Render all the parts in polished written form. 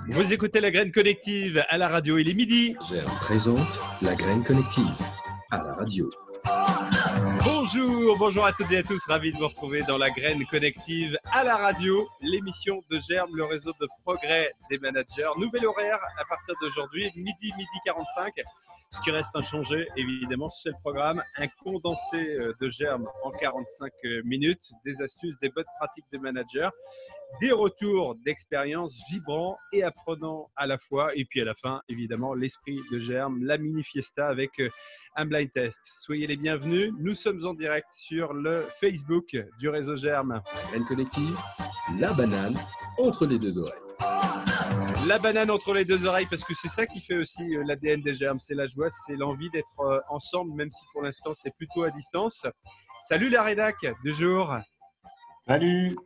Vous écoutez La Graine Collective à la radio, il est midi. Germe présente La Graine Collective à la radio. Bonjour à toutes et à tous, ravi de vous retrouver dans La Graine Collective à la radio, l'émission de Germe, le réseau de progrès des managers. Nouvel horaire à partir d'aujourd'hui, midi 45. Ce qui reste inchangé, évidemment, c'est le programme, un condensé de Germe en 45 minutes, des astuces, des bonnes pratiques de managers, des retours d'expérience vibrants et apprenants à la fois. Et puis à la fin, évidemment, l'esprit de Germe, la mini-fiesta avec un blind test. Soyez les bienvenus. Nous sommes en direct sur le Facebook du réseau Germe. La Graine Collective, la banane entre les deux oreilles. La banane entre les deux oreilles, parce que c'est ça qui fait aussi l'ADN des Germes, c'est la joie, c'est l'envie d'être ensemble, même si pour l'instant c'est plutôt à distance. Salut la rédac du jour. Salut.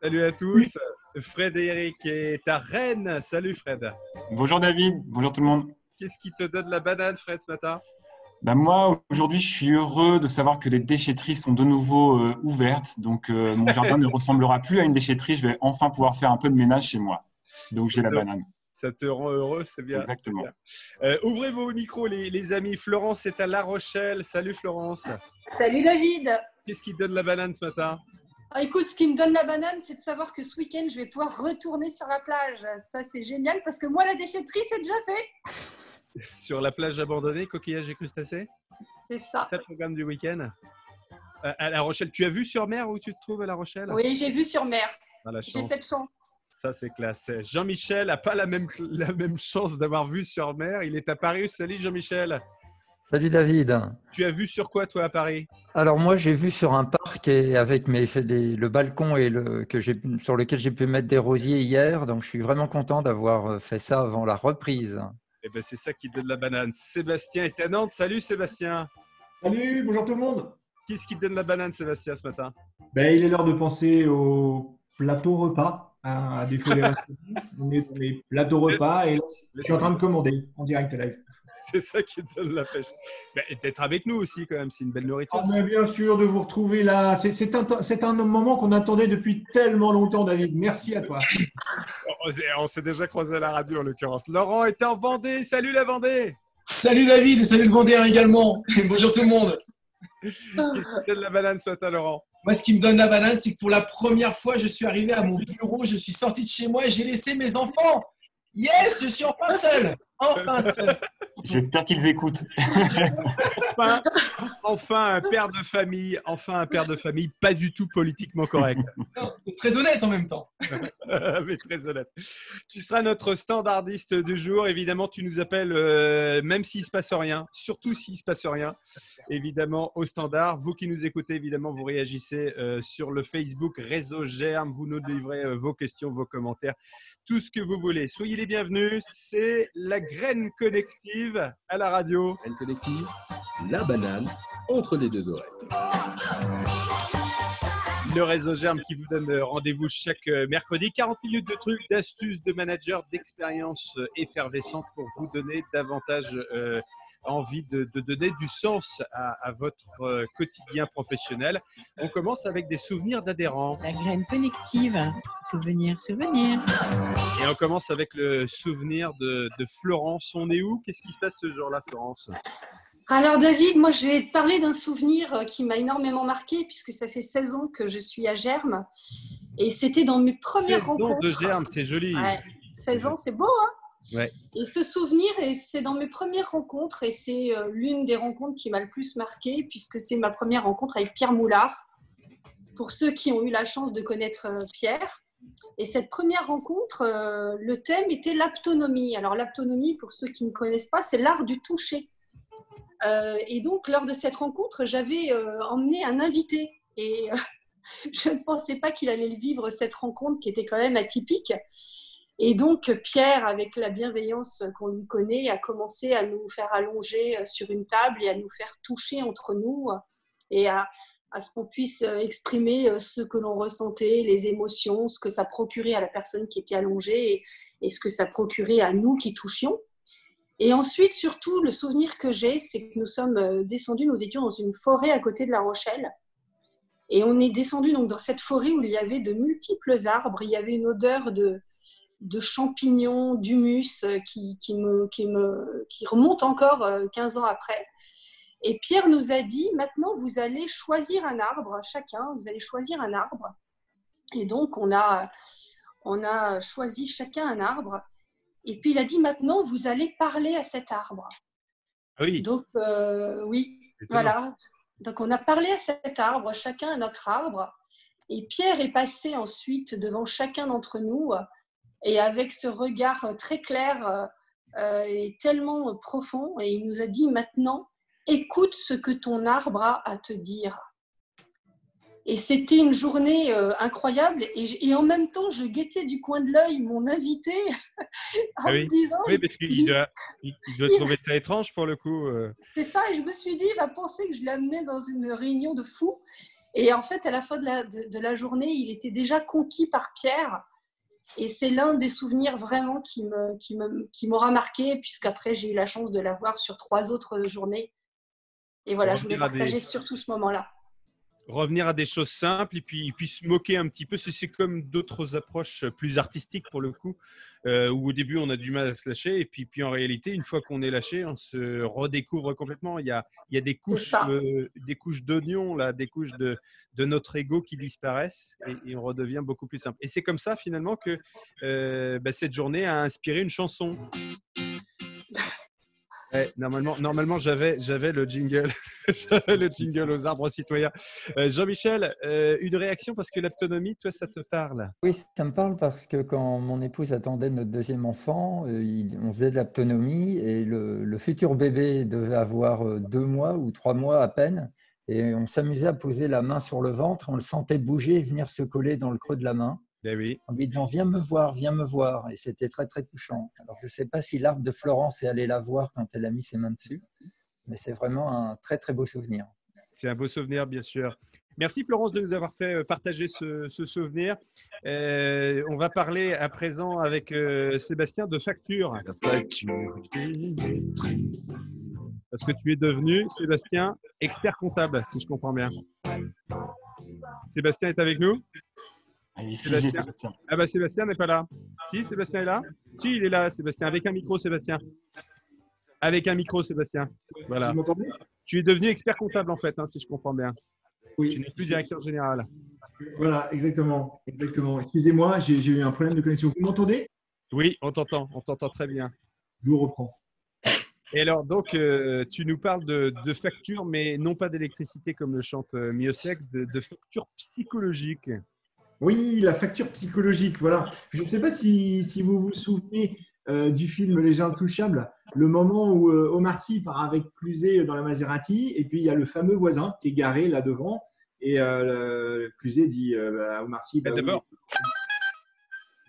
Salut à tous. Fred et Eric est à Rennes. Salut Fred. Bonjour David, bonjour tout le monde. Qu'est-ce qui te donne la banane, Fred, ce matin ? Moi, aujourd'hui, je suis heureux de savoir que les déchetteries sont de nouveau ouvertes. Donc, mon jardin ne ressemblera plus à une déchetterie. Je vais enfin pouvoir faire un peu de ménage chez moi. Donc, j'ai la banane. Ça te rend heureux, c'est bien. Exactement. C'est bien. Ouvrez vos micros, les amis. Florence est à La Rochelle. Salut Florence. Salut David. Qu'est-ce qui te donne la banane ce matin ? Écoute, ce qui me donne la banane, c'est de savoir que ce week-end, je vais pouvoir retourner sur la plage. Ça, c'est génial parce que moi, la déchetterie, c'est déjà fait. Sur la plage abandonnée, coquillages et crustacés ? C'est ça. C'est le programme du week-end. À La Rochelle, tu as vu sur mer où tu te trouves à La Rochelle ? Oui, j'ai vu sur mer. J'ai cette chance. Ça, c'est classe. Jean-Michel n'a pas la même chance d'avoir vu sur mer. Il est à Paris. Salut Jean-Michel. Salut David. Tu as vu sur quoi, toi, à Paris ? Alors moi, j'ai vu sur un parc et avec le balcon et sur lequel j'ai pu mettre des rosiers hier. Donc, je suis vraiment content d'avoir fait ça avant la reprise. Eh ben, c'est ça qui donne la banane. Sébastien est à Nantes. Salut Sébastien. Salut, bonjour tout le monde. Qu'est-ce qui te donne la banane, Sébastien, ce matin ? Il est l'heure de penser au plateau repas. À défaut des restaurants, on est dans les plateaux repas et là, je suis en train de commander en direct live. C'est ça qui te donne la pêche. Et d'être avec nous aussi, quand même, c'est une belle nourriture. Mais bien sûr, de vous retrouver là. C'est un moment qu'on attendait depuis tellement longtemps, David. Merci à toi. On s'est déjà croisé à la radio, en l'occurrence. Laurent est en Vendée. Salut la Vendée. Salut David et salut le Vendéen également. Bonjour tout le monde. Qu'est-ce qui te donne la banane ce matin, Laurent ? Moi, ce qui me donne la banane, c'est que pour la première fois, je suis arrivé à mon bureau, je suis sorti de chez moi et j'ai laissé mes enfants. Yes, je suis enfin seul. Enfin seul. J'espère qu'ils écoutent. Enfin un père de famille, pas du tout politiquement correct. Non, très honnête en même temps. Mais très honnête. Tu seras notre standardiste du jour. Évidemment, tu nous appelles même s'il ne se passe rien, surtout s'il ne se passe rien, évidemment, au standard. Vous qui nous écoutez, évidemment, vous réagissez sur le Facebook Réseau Germe. Vous nous livrez vos questions, vos commentaires, tout ce que vous voulez. Soyez les bienvenus. C'est La Graine Collective à la radio. La Graine Collective, la banane entre les deux oreilles. Le réseau Germe qui vous donne rendez-vous chaque mercredi. 40 minutes de trucs, d'astuces, de managers, d'expériences effervescentes pour vous donner davantage envie de donner du sens à votre quotidien professionnel. On commence avec des souvenirs d'adhérents. La graine collective, souvenir. Et on commence avec le souvenir de Florence. On est où ? Qu'est-ce qui se passe ce jour-là, Florence ? Alors David, moi je vais te parler d'un souvenir qui m'a énormément marqué puisque ça fait 16 ans que je suis à Germe et c'était dans mes premières rencontres. 16 ans de Germe, c'est joli. Ouais, 16 ans, c'est beau, hein ? Ouais. Et ce souvenir, c'est dans mes premières rencontres et c'est l'une des rencontres qui m'a le plus marquée puisque c'est ma première rencontre avec Pierre Moulard. Pour ceux qui ont eu la chance de connaître Pierre. Et cette première rencontre, le thème était l'aptonomie. Alors l'aptonomie, pour ceux qui ne connaissent pas, c'est l'art du toucher. Et donc, lors de cette rencontre, j'avais emmené un invité et je ne pensais pas qu'il allait vivre cette rencontre qui était quand même atypique. Et donc, Pierre, avec la bienveillance qu'on lui connaît, a commencé à nous faire allonger sur une table et à nous faire toucher entre nous et à ce qu'on puisse exprimer ce que l'on ressentait, les émotions, ce que ça procurait à la personne qui était allongée et ce que ça procurait à nous qui touchions. Et ensuite, surtout, le souvenir que j'ai, c'est que nous sommes descendus, nous étions dans une forêt à côté de La Rochelle. Et on est descendu donc dans cette forêt où il y avait de multiples arbres. Il y avait une odeur de champignons, d'humus qui remonte encore 15 ans après. Et Pierre nous a dit, maintenant, vous allez choisir un arbre, chacun, vous allez choisir un arbre. Et donc, on a choisi chacun un arbre. Et puis, il a dit, maintenant, vous allez parler à cet arbre. Oui. Donc, oui, voilà. Donc, on a parlé à cet arbre, chacun à notre arbre. Et Pierre est passé ensuite devant chacun d'entre nous. Et avec ce regard très clair et tellement profond, et il nous a dit, maintenant, écoute ce que ton arbre a à te dire. Et c'était une journée incroyable. Et en même temps, je guettais du coin de l'œil mon invité en me disant… Oui, parce qu'il doit trouver ça étrange pour le coup. C'est ça, et je me suis dit, il va penser que je l'ai amené dans une réunion de fous. Et en fait, à la fin de la journée, il était déjà conquis par Pierre. Et c'est l'un des souvenirs vraiment qui m'aura marqué, puisqu'après, j'ai eu la chance de l'avoir sur 3 autres journées. Et voilà, je voulais partager surtout ce moment-là. Revenir à des choses simples et puis se moquer un petit peu. C'est comme d'autres approches plus artistiques pour le coup, où au début, on a du mal à se lâcher. Et puis en réalité, une fois qu'on est lâché, on se redécouvre complètement. Il y a des couches d'oignons, là, des couches de notre ego qui disparaissent et on redevient beaucoup plus simple. Et c'est comme ça, finalement, que cette journée a inspiré une chanson. Ouais, normalement j'avais le jingle. J'avais le jingle aux arbres citoyens. Jean-Michel, une réaction parce que l'autonomie, toi, ça te parle? Oui, ça me parle parce que quand mon épouse attendait notre deuxième enfant, on faisait de l'autonomie et le futur bébé devait avoir 2 mois ou 3 mois à peine. Et on s'amusait à poser la main sur le ventre, on le sentait bouger et venir se coller dans le creux de la main. Ben oui. En lui disant, viens me voir. Et c'était très, très touchant. Alors, je ne sais pas si l'arbre de Florence est allé la voir quand elle a mis ses mains dessus, mais c'est vraiment un très, très beau souvenir. C'est un beau souvenir, bien sûr. Merci Florence de nous avoir fait partager ce souvenir. On va parler à présent avec Sébastien de facture. Parce que tu es devenu, Sébastien, expert comptable, si je comprends bien. Sébastien est avec nous? Sébastien. Ah bah Sébastien n'est pas là. Si, Sébastien est là? Si, il est là, Sébastien. Avec un micro, Sébastien. Avec un micro, Sébastien. Voilà. Vous m'entendez? Tu es devenu expert comptable, en fait, si je comprends bien. Oui. Tu n'es plus directeur général. Voilà, exactement. Excusez-moi, j'ai eu un problème de connexion. Vous m'entendez? Oui, on t'entend très bien. Je vous reprends. Et alors, donc, tu nous parles de factures, mais non pas d'électricité comme le chante Miosek, de factures psychologiques. Oui, la facture psychologique, voilà. Je ne sais pas si vous vous souvenez du film Les Intouchables, le moment où Omar Sy part avec Cluzet dans la Maserati, et puis il y a le fameux voisin qui est garé là devant, et Cluzet dit à Omar Sy…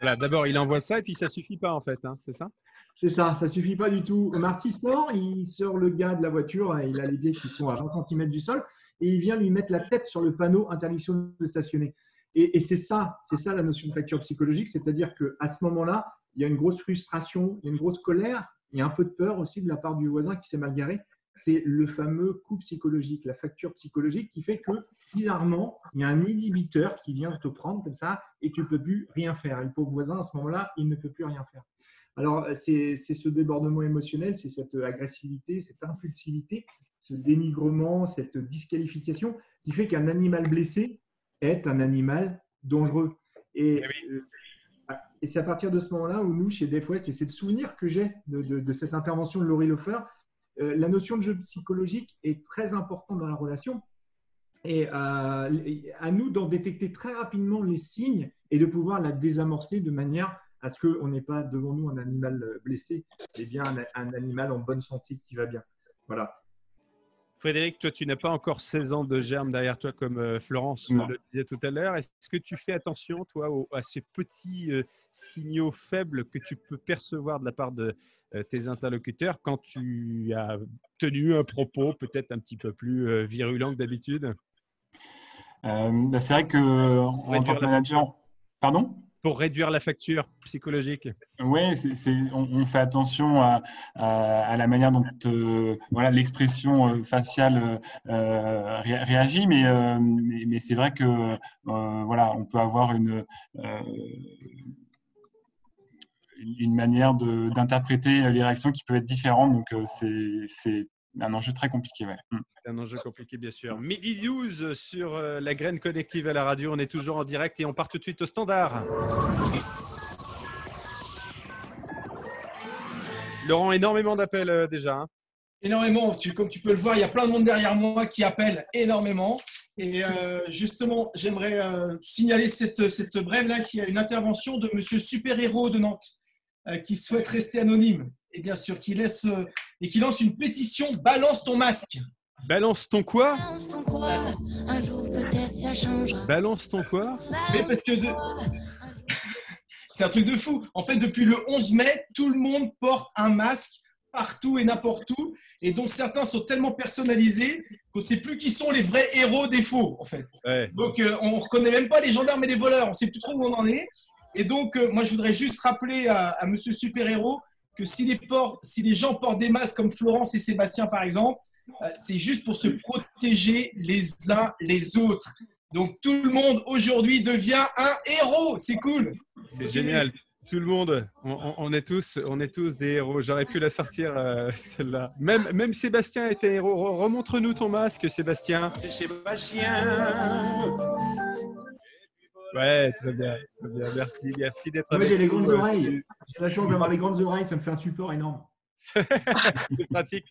D'abord, il envoie ça, et puis ça ne suffit pas, en fait, c'est ça? C'est ça, ça ne suffit pas du tout. Omar Sy sort, il sort le gars de la voiture, il a les pieds qui sont à 20 cm du sol, et il vient lui mettre la tête sur le panneau interdiction de stationner. Et c'est ça la notion de facture psychologique, c'est-à-dire qu'à ce moment-là, il y a une grosse frustration, il y a une grosse colère, il y a un peu de peur aussi de la part du voisin qui s'est mal garé. C'est le fameux coup psychologique, la facture psychologique qui fait que bizarrement, il y a un inhibiteur qui vient te prendre comme ça et tu ne peux plus rien faire. Et le pauvre voisin, à ce moment-là, il ne peut plus rien faire. Alors, c'est ce débordement émotionnel, c'est cette agressivité, cette impulsivité, ce dénigrement, cette disqualification qui fait qu'un animal blessé est un animal dangereux. Et c'est à partir de ce moment-là où nous, chez Def West, et c'est le souvenir que j'ai de cette intervention de Laurie Lofer, la notion de jeu psychologique est très importante dans la relation. Et à nous d'en détecter très rapidement les signes et de pouvoir la désamorcer de manière à ce qu'on n'ait pas devant nous un animal blessé, mais bien un animal en bonne santé qui va bien. Voilà. Frédéric, toi, tu n'as pas encore 16 ans de germe derrière toi comme Florence le disait tout à l'heure. Est-ce que tu fais attention, toi, à ces petits signaux faibles que tu peux percevoir de la part de tes interlocuteurs quand tu as tenu un propos peut-être un petit peu plus virulent que d'habitude? C'est vrai qu'en tant que manager… Pardon ? pour réduire la facture psychologique. Oui, on fait attention à la manière dont voilà, l'expression faciale réagit, mais c'est vrai que voilà, on peut avoir une manière d'interpréter les réactions qui peut être différente. Donc, c'est un enjeu très compliqué. Ouais. C'est un enjeu compliqué, bien sûr. Midi News sur la graine connective à la radio. On est toujours en direct et on part tout de suite au standard. Laurent, énormément d'appels déjà. Hein. Énormément. Comme tu peux le voir, il y a plein de monde derrière moi qui appelle énormément. Et justement, j'aimerais signaler cette brève-là qui a une intervention de Monsieur Super-Héros de Nantes qui souhaite rester anonyme. Et bien sûr, qui lance une pétition « Balance ton masque ». Balance ton quoi? Balance ton quoi? Un jour peut-être ça changera. Balance ton quoi? Mais parce que c'est un truc de fou. En fait, depuis le 11 mai, tout le monde porte un masque partout et n'importe où, et dont certains sont tellement personnalisés qu'on ne sait plus qui sont les vrais héros des faux, en fait. Ouais. Donc, on ne reconnaît même pas les gendarmes et les voleurs. On ne sait plus trop où on en est. Et donc, moi, je voudrais juste rappeler à Monsieur Super-Héros que si les gens portent des masques comme Florence et Sébastien, par exemple, c'est juste pour se protéger les uns les autres. Donc, tout le monde aujourd'hui devient un héros. C'est cool. C'est génial. Tout le monde, on est tous des héros. J'aurais pu la sortir, celle-là. Même Sébastien était héros. Remontre-nous ton masque, Sébastien. C'est Sébastien. Ouais, très bien. Merci d'être avec nous. Moi, j'ai les grandes oreilles. J'ai la chance d'avoir les grandes oreilles. Ça me fait un support énorme. C'est pratique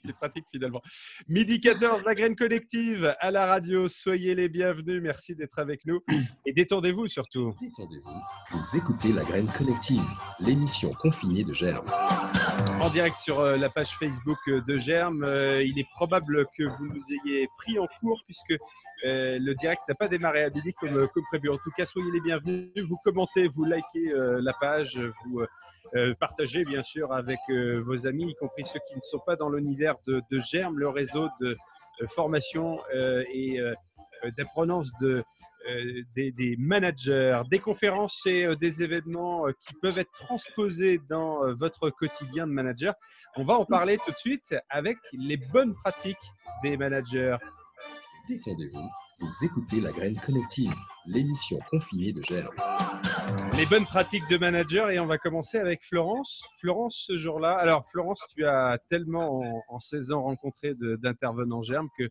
finalement. Midi 14, la graine collective à la radio. Soyez les bienvenus. Merci d'être avec nous. Et détendez-vous surtout. Détendez-vous. Vous écoutez La Graine Collective, l'émission confinée de Germe. En direct sur la page Facebook de Germe. Il est probable que vous nous ayez pris en cours puisque le direct n'a pas démarré à midi comme prévu. En tout cas, soyez les bienvenus. Vous commentez, vous likez la page, vous partagez bien sûr avec vos amis, y compris ceux qui ne sont pas dans l'univers de Germe, le réseau de formation et d'apprenance des managers, des conférences et des événements qui peuvent être transposés dans votre quotidien de manager. On va en parler tout de suite avec les bonnes pratiques des managers. Détendez-vous. Vous écoutez La Graine Collective, l'émission confinée de Germe. Les bonnes pratiques de manager et on va commencer avec Florence. Florence, ce jour-là. Alors, Florence, tu as tellement en 16 ans rencontré d'intervenants Germe que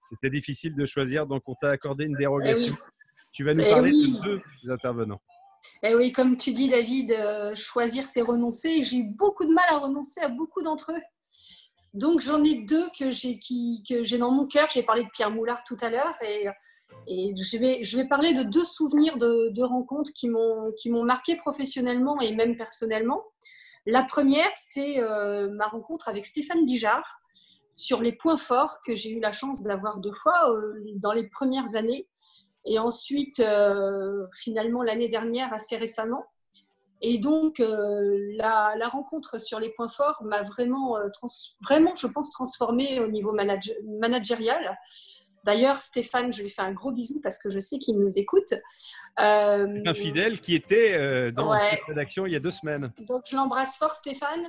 c'était difficile de choisir, donc on t'a accordé une dérogation. Oui. Tu vas nous parler de 2 intervenants. Et oui, comme tu dis, David, choisir, c'est renoncer. Et j'ai eu beaucoup de mal à renoncer à beaucoup d'entre eux. Donc, j'en ai 2 que j'ai dans mon cœur. J'ai parlé de Pierre Moulard tout à l'heure et je vais parler de 2 souvenirs de rencontres qui m'ont marqué professionnellement et même personnellement. La première, c'est ma rencontre avec Stéphane Bijard sur les points forts que j'ai eu la chance d'avoir 2 fois dans les premières années et ensuite, finalement, l'année dernière, assez récemment. Et donc, la rencontre sur les points forts m'a vraiment, je pense, transformée au niveau managérial. D'ailleurs, Stéphane, je lui fais un gros bisou parce que je sais qu'il nous écoute. Un fidèle qui était dans cette rédaction il y a 2 semaines. Donc, je l'embrasse fort, Stéphane.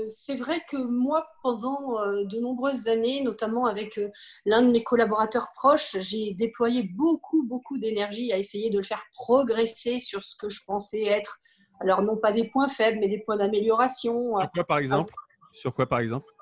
C'est vrai que moi, pendant de nombreuses années, notamment avec l'un de mes collaborateurs proches, j'ai déployé beaucoup d'énergie à essayer de le faire progresser sur ce que je pensais être, alors non pas des points faibles, mais des points d'amélioration. Sur quoi, par exemple?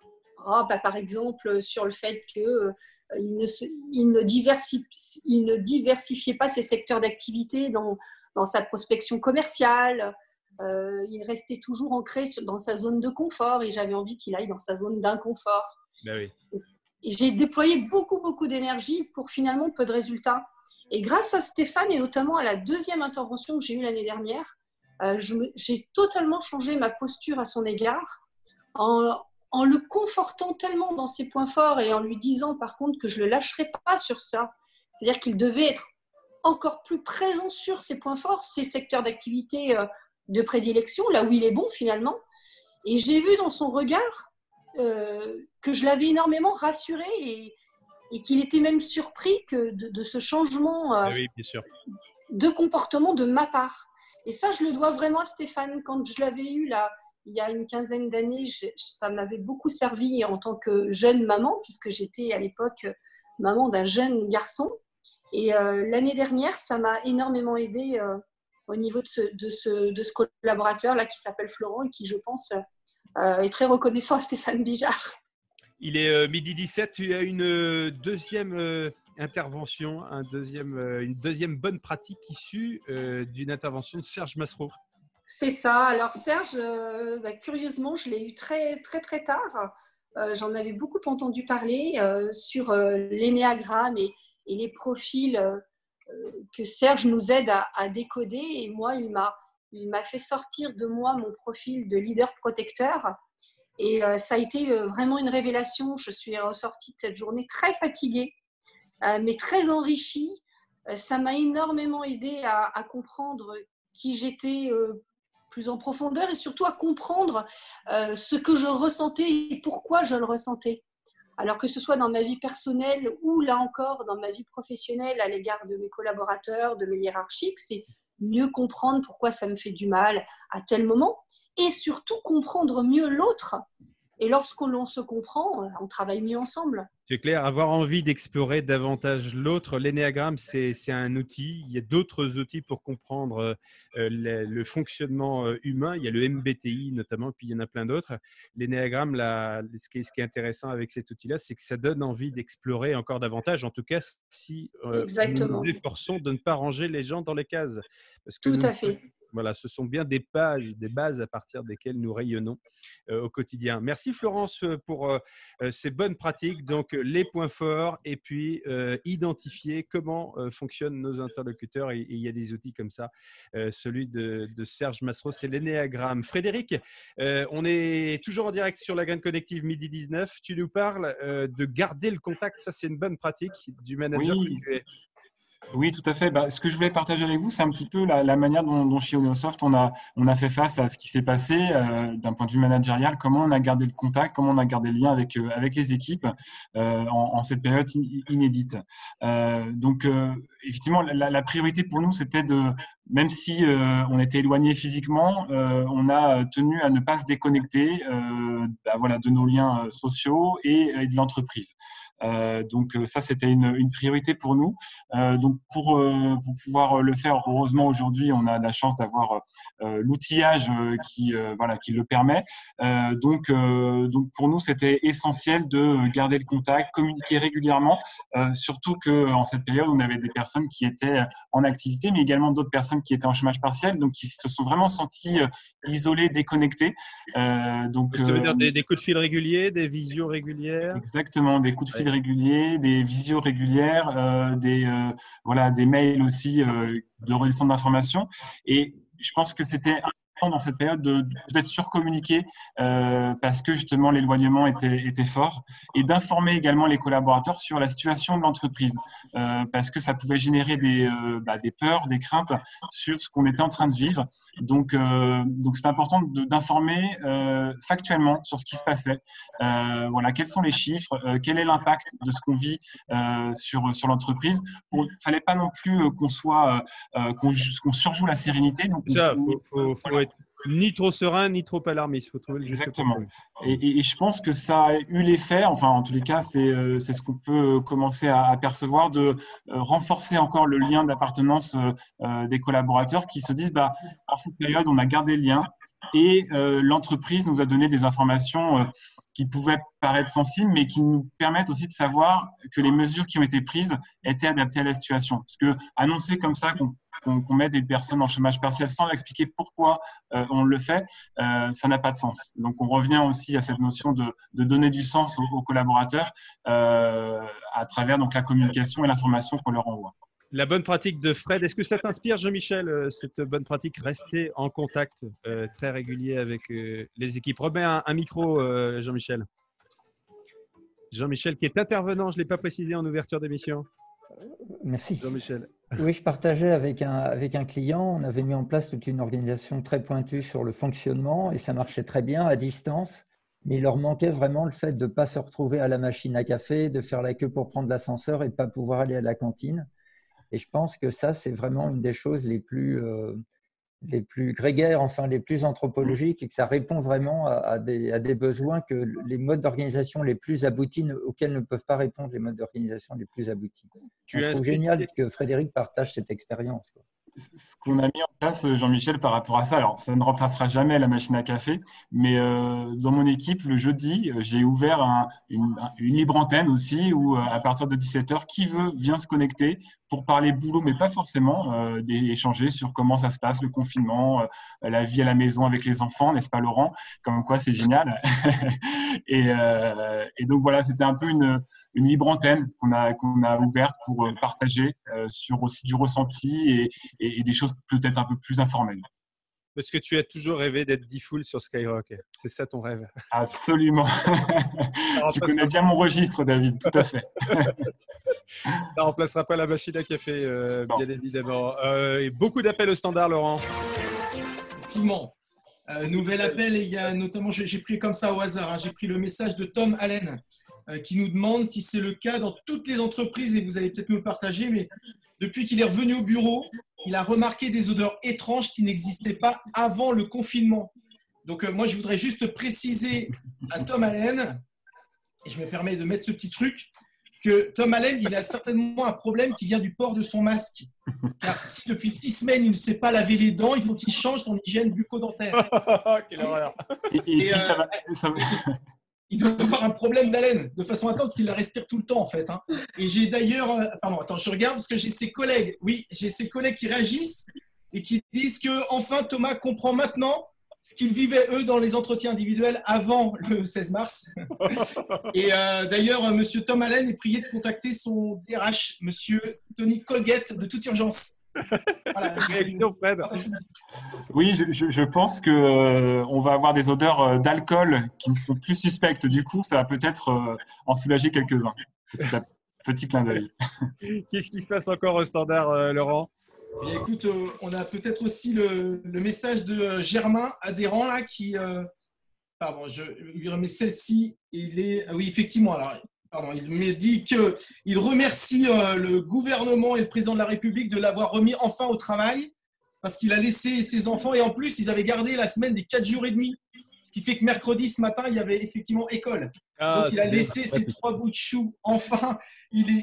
Par exemple, sur le fait qu'il ne diversifiait pas ses secteurs d'activité dans sa prospection commerciale. Il restait toujours ancré dans sa zone de confort et j'avais envie qu'il aille dans sa zone d'inconfort. Ben oui. Et j'ai déployé beaucoup d'énergie pour finalement peu de résultats. Et grâce à Stéphane et notamment à la 2e intervention que j'ai eue l'année dernière, j'ai totalement changé ma posture à son égard en le confortant tellement dans ses points forts et en lui disant par contre que je ne le lâcherais pas sur ça. C'est-à-dire qu'il devait être encore plus présent sur ses points forts, ses secteurs d'activité de prédilection, là où il est bon finalement. Et j'ai vu dans son regard que je l'avais énormément rassuré et qu'il était même surpris de ce changement oui, bien sûr. de comportement de ma part. Et ça, je le dois vraiment à Stéphane. Quand je l'avais eu là, il y a une quinzaine d'années, ça m'avait beaucoup servi en tant que jeune maman, puisque j'étais à l'époque maman d'un jeune garçon. Et l'année dernière, ça m'a énormément aidée au niveau de ce collaborateur-là qui s'appelle Florent et qui, je pense, est très reconnaissant à Stéphane Bijard. Il est midi 17. Tu as une deuxième intervention, une deuxième bonne pratique issue d'une intervention de Serge Massereau. C'est ça. Alors Serge, curieusement, je l'ai eu très, très, très tard. J'en avais beaucoup entendu parler sur l'énéagramme et les profils que Serge nous aide à décoder. Et moi, il m'a fait sortir de moi mon profil de leader protecteur. Et ça a été vraiment une révélation. Je suis ressortie de cette journée très fatiguée, mais très enrichie. Ça m'a énormément aidée à comprendre qui j'étais plus en profondeur et surtout à comprendre ce que je ressentais et pourquoi je le ressentais. Alors que ce soit dans ma vie personnelle ou là encore dans ma vie professionnelle à l'égard de mes collaborateurs, de mes hiérarchiques, c'est mieux comprendre pourquoi ça me fait du mal à tel moment et surtout comprendre mieux l'autre. Et lorsqu'on se comprend, on travaille mieux ensemble. C'est clair, avoir envie d'explorer davantage l'autre. L'énéagramme, c'est un outil. Il y a d'autres outils pour comprendre le fonctionnement humain. Il y a le MBTI notamment, puis il y en a plein d'autres. L'énéagramme, ce qui est intéressant avec cet outil-là, c'est que ça donne envie d'explorer encore davantage. En tout cas, si nous nous efforçons de ne pas ranger les gens dans les cases. Parce que tout à fait. Voilà, ce sont bien des bases à partir desquelles nous rayonnons au quotidien. Merci Florence pour ces bonnes pratiques, donc les points forts et puis identifier comment fonctionnent nos interlocuteurs. Et il y a des outils comme ça. Celui de Serge Massereau, c'est l'énéagramme. Frédéric, on est toujours en direct sur la graine connective midi 19. Tu nous parles de garder le contact. Ça, c'est une bonne pratique du manager que tu es. Oui, tout à fait. Ce que je voulais partager avec vous, c'est un petit peu la manière dont chez Oneosoft, on a fait face à ce qui s'est passé d'un point de vue managérial, comment on a gardé le contact, comment on a gardé le lien avec les équipes en cette période inédite. Donc, effectivement, la priorité pour nous, c'était même si on était éloigné physiquement, on a tenu à ne pas se déconnecter de nos liens sociaux et de l'entreprise. Donc ça, c'était une priorité pour nous. Donc pour pouvoir le faire, heureusement aujourd'hui, on a la chance d'avoir l'outillage qui le permet. Donc pour nous, c'était essentiel de garder le contact, communiquer régulièrement, surtout que en cette période, on avait des personnes qui étaient en activité, mais également d'autres personnes qui étaient en chômage partiel, donc qui se sont vraiment sentis isolés, déconnectés. Donc ça veut dire des coups de fil réguliers, des visios régulières. Exactement, des coups de fil réguliers, des visios régulières, des mails aussi de renaissance d'informations. Et je pense que c'était important dans cette période de peut-être surcommuniquer parce que justement l'éloignement était fort et d'informer également les collaborateurs sur la situation de l'entreprise parce que ça pouvait générer des peurs, des craintes sur ce qu'on était en train de vivre. Donc c'est important d'informer factuellement sur ce qui se passait. Quels sont les chiffres, quel est l'impact de ce qu'on vit sur l'entreprise. Il ne fallait pas non plus qu'on surjoue la sérénité. Donc, faut être ni trop serein, ni trop alarmiste. Il faut trouver le juste. Exactement. Et je pense que ça a eu l'effet, enfin en tous les cas, c'est ce qu'on peut commencer à percevoir, de renforcer encore le lien d'appartenance des collaborateurs qui se disent, en cette période, on a gardé le lien et l'entreprise nous a donné des informations qui pouvaient paraître sensibles, mais qui nous permettent aussi de savoir que les mesures qui ont été prises étaient adaptées à la situation. Parce que annoncer comme ça qu'on met des personnes en chômage partiel sans expliquer pourquoi on le fait, ça n'a pas de sens. Donc, on revient aussi à cette notion de donner du sens aux collaborateurs à travers donc, la communication et l'information qu'on leur envoie. La bonne pratique de Fred, est-ce que ça t'inspire, Jean-Michel, cette bonne pratique, rester en contact très régulier avec les équipes? Remets un micro, Jean-Michel. Jean-Michel qui est intervenant, je ne l'ai pas précisé en ouverture d'émission. Merci. Jean-Michel. Oui, je partageais avec un client. On avait mis en place toute une organisation très pointue sur le fonctionnement et ça marchait très bien à distance. Mais il leur manquait vraiment le fait de ne pas se retrouver à la machine à café, de faire la queue pour prendre l'ascenseur et de ne pas pouvoir aller à la cantine. Et je pense que ça, c'est vraiment une des choses les plus les plus grégaires, enfin les plus anthropologiques, et que ça répond vraiment à des besoins que les modes d'organisation les plus aboutis auxquels ne peuvent pas répondre les modes d'organisation les plus aboutis. Je trouve génial que Frédéric partage cette expérience, quoi. Ce qu'on a mis en place, Jean-Michel, par rapport à ça, alors ça ne remplacera jamais la machine à café, mais dans mon équipe, le jeudi, j'ai ouvert une libre antenne aussi, où à partir de 17h, qui veut vient se connecter pour parler boulot, mais pas forcément, échanger sur comment ça se passe, le confinement, la vie à la maison avec les enfants, n'est-ce pas Laurent? Comme quoi, c'est génial. et donc voilà, c'était un peu une libre antenne qu'on a ouverte pour partager sur aussi du ressenti et des choses peut-être un peu plus informelles. Parce que tu as toujours rêvé d'être D-Fool sur Skyrock. C'est ça ton rêve? Absolument. Tu connais bien mon registre, David, tout à fait. Ça ne remplacera pas la machine à café, bien évidemment. Et beaucoup d'appels au standard, Laurent. Effectivement. Nouvel appel, et il y a notamment, j'ai pris comme ça au hasard, j'ai pris le message de Tom Allen qui nous demande si c'est le cas dans toutes les entreprises, et vous allez peut-être nous le partager, mais depuis qu'il est revenu au bureau, il a remarqué des odeurs étranges qui n'existaient pas avant le confinement. Donc moi, je voudrais juste préciser à Tom Allen, et je me permets de mettre ce petit truc, que Tom Allen, il a certainement un problème qui vient du port de son masque. Car si depuis 10 semaines, il ne sait pas laver les dents, il faut qu'il change son hygiène bucco-dentaire. Quelle horreur. Et puis, il doit avoir un problème d'haleine, de façon à attendre qu'il la respire tout le temps, en fait. Et j'ai d'ailleurs... pardon, attends, je regarde parce que j'ai ses collègues. Oui, j'ai ses collègues qui réagissent et qui disent que enfin Thomas comprend maintenant ce qu'ils vivaient, eux, dans les entretiens individuels avant le 16 mars. Et d'ailleurs, M. Tom Allen est prié de contacter son DRH, M. Tony Colgate, de toute urgence. Voilà. Oui, je pense qu'on va avoir des odeurs d'alcool qui ne sont plus suspectes. Du coup, ça va peut-être en soulager quelques-uns. Petit clin d'œil. Qu'est-ce qui se passe encore au standard, Laurent? Bien, écoute, on a peut-être aussi le message de Germain, adhérent, là, qui... pardon, je lui remets celle-ci. Oui, effectivement, alors... Pardon, il me dit qu'il remercie le gouvernement et le président de la République de l'avoir remis enfin au travail parce qu'il a laissé ses enfants et en plus, ils avaient gardé la semaine des 4 jours et demi. Ce qui fait que mercredi, ce matin, il y avait effectivement école. Donc, il a laissé ses 3 bouts de choux. Enfin,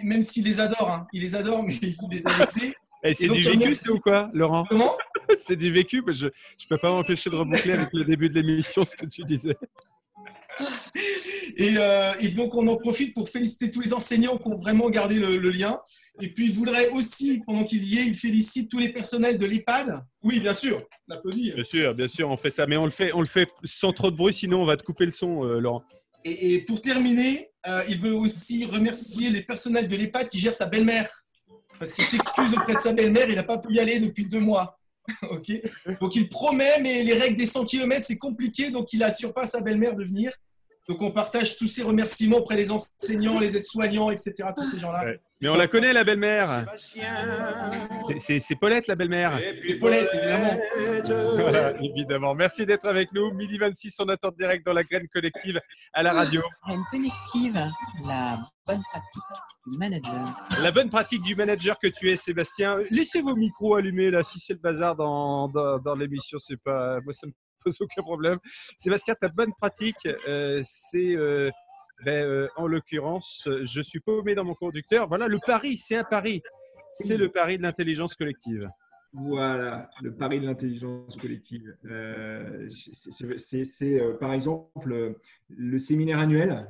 même s'il les adore, il les adore, mais il les a laissés. Et c'est du vécu, c'est ou quoi, Laurent? Comment? C'est du vécu, mais je ne peux pas m'empêcher de reboucler avec le début de l'émission ce que tu disais. Et donc, on en profite pour féliciter tous les enseignants qui ont vraiment gardé le lien. Et puis, il voudrait aussi, pendant qu'il y est, il félicite tous les personnels de l'EHPAD. Oui, bien sûr, on applaudit. Bien sûr, on fait ça. Mais on le fait sans trop de bruit, sinon on va te couper le son, Laurent. Et pour terminer, il veut aussi remercier les personnels de l'EHPAD qui gèrent sa belle-mère. Parce qu'il s'excuse auprès de sa belle-mère, il n'a pas pu y aller depuis 2 mois. Okay. Donc, il promet, mais les règles des 100 km, c'est compliqué. Donc, il n'assure pas à sa belle-mère de venir. Donc, on partage tous ces remerciements auprès des enseignants, les aides-soignants, etc. Tous ces gens-là. Ouais. Mais on la connaît, la belle-mère. C'est Paulette, la belle-mère. C'est Paulette, évidemment. Voilà, évidemment. Merci d'être avec nous. 12h26, on attend direct dans la graine collective à la radio. Graine collective, la bonne pratique du manager. La bonne pratique du manager que tu es, Sébastien. Laissez vos micros allumés, là, si c'est le bazar dans l'émission, c'est pas... Moi, ça me pose aucun problème. Sébastien, ta bonne pratique, c'est... en l'occurrence, je suis paumé dans mon conducteur. Voilà, le pari, c'est un pari. C'est le pari de l'intelligence collective. Voilà, le pari de l'intelligence collective. C'est par exemple le séminaire annuel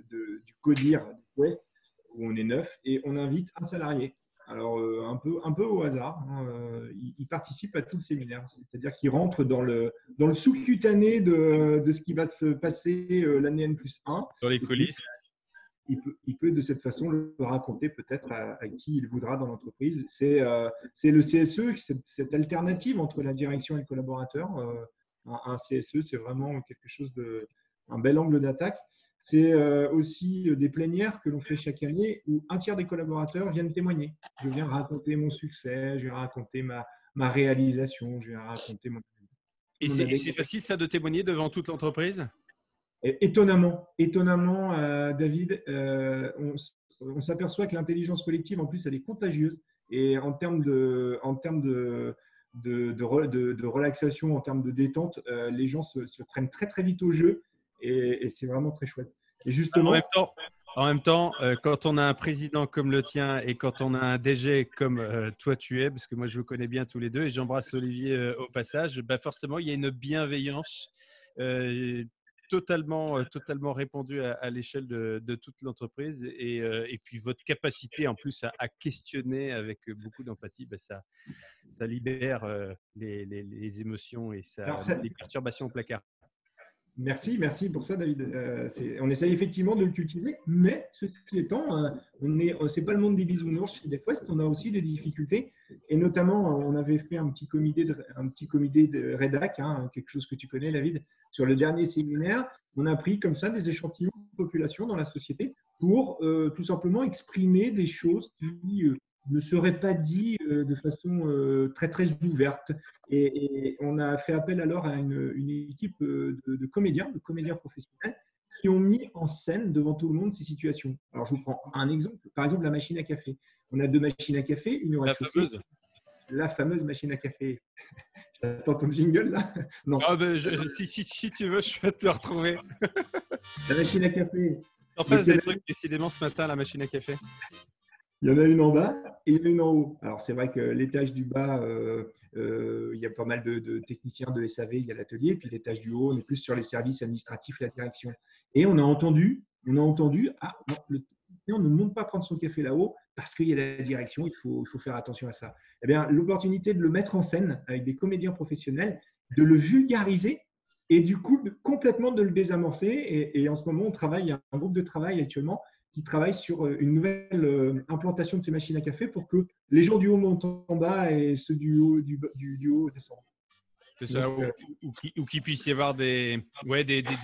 du CODIR West, où on est 9 et on invite un salarié. Alors, un peu au hasard, il participe à tout le séminaire. C'est-à-dire qu'il rentre dans le sous-cutané de ce qui va se passer l'année N+1. Dans les coulisses. Il peut de cette façon le raconter peut-être à qui il voudra dans l'entreprise. C'est le CSE, cette alternative entre la direction et le collaborateur. Un CSE, c'est vraiment quelque chose un bel angle d'attaque. C'est aussi des plénières que l'on fait chaque année où un tiers des collaborateurs viennent témoigner. Je viens raconter mon succès, je viens raconter ma réalisation, je viens raconter mon… Et c'est facile ça de témoigner devant toute l'entreprise? Étonnamment, David, on s'aperçoit que l'intelligence collective, en plus, elle est contagieuse. Et en termes de de relaxation, en termes de détente, les gens se prennent très très vite au jeu et c'est vraiment très chouette. Et justement, En même temps, quand on a un président comme le tien et quand on a un DG comme toi tu es, parce que moi je vous connais bien tous les deux et j'embrasse Olivier au passage, bah forcément il y a une bienveillance totalement répandue à l'échelle de toute l'entreprise et puis votre capacité en plus à questionner avec beaucoup d'empathie, bah ça libère les émotions et les perturbations au placard. Merci pour ça, David. On essaye effectivement de le cultiver, mais ceci étant, c'est pas le monde des bisounours chez DevQuest, on a aussi des difficultés. Et notamment, on avait fait un petit comité de rédac, quelque chose que tu connais, David, sur le dernier séminaire. On a pris comme ça des échantillons de population dans la société pour tout simplement exprimer des choses qui ne seraient pas dites de façon très très ouverte. Et on a fait appel alors à une équipe de comédiens professionnels qui ont mis en scène devant tout le monde ces situations. Alors je vous prends un exemple, par exemple la machine à café. On a 2 machines à café, une au rez-de-chaussée. La fameuse machine à café. J'attends ton jingle là. Non. Ah ben, si tu veux, je vais te retrouver. La machine à café. En face des trucs décidément ce matin, la machine à café. Il y en a une en bas et une en haut. Alors, c'est vrai que l'étage du bas, il y a pas mal de techniciens de SAV, il y a l'atelier. Puis l'étage du haut, on est plus sur les services administratifs, la direction. Et on a entendu, ah non, le technicien ne monte pas prendre son café là-haut parce qu'il y a la direction, il faut faire attention à ça. Eh bien, l'opportunité de le mettre en scène avec des comédiens professionnels, de le vulgariser et du coup, complètement de le désamorcer. Et en ce moment, il y a un groupe de travail actuellement qui travaille sur une nouvelle implantation de ces machines à café pour que les gens du haut montent en bas et ceux du haut descendent. C'est ça, donc, ou qu'il puisse y avoir des